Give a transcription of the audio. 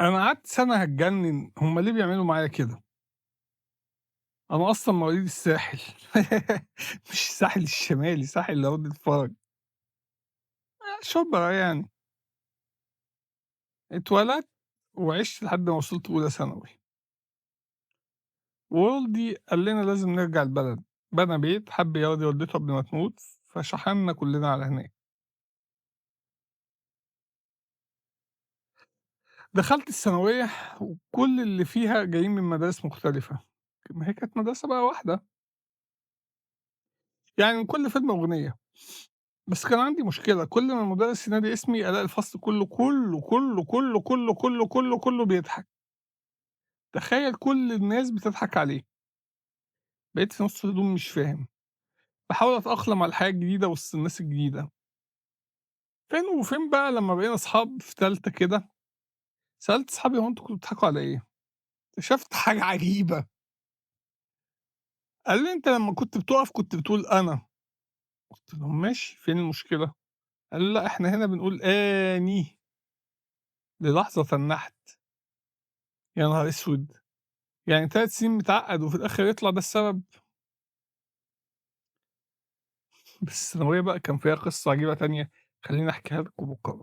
أنا قعدت سَنة هاتجنن، هُم ليه بيعملوا معايا كده؟ أنا أصلًا مواليد الساحل مش الساحل الشمالي، ساحل اللي هو الفرج، شبرا يعني. اتولدت وعِشت لحد ما وصلت أولى ثانوي. ووالدي قال لنا لازم نرجع البلد، بنى بيت، حَب يودي والدته قبل ما تموت، فشحننا كلنا على هناك. دخلت الثانوية وكل اللي فيها جايين من مدارس مختلفة، ما هي كانت مدرسة بقى واحدة، يعني من كل فيلم أغنية. بس كان عندي مشكلة، كل ما المدرس ينادي اسمي ألاقي الفصل كله بيضحك، تخيل كل الناس بتضحك عليه، بقيت في نُص هدومي مش فاهم، باحاول أتأقلم على الحياة الجديدة وسط الناس الجديدة، فين وفين بقى لمّا بقينا أصحاب في تالتة كده، سألت صحابي: "هو أنتم كنتم بتضحكوا على إيه؟" اكتشفت حاجة عجيبة، قالوا لي: "أنت لمّا كنت بتُقف كنت بتقول أنا." قُلت لهم: "ماشي، فين المشكلة؟" قالوا: "لأ، إحنا هنا بنقول آني للحظة تنّحت." يا نهار أسود! يعني 3 سنين متعقّد وفي الآخر يطلع ده السبب! بس الثانوية بقى كان فيها قصة عجيبة تانية، خلّيني أحكيها لكم بكرة بقى.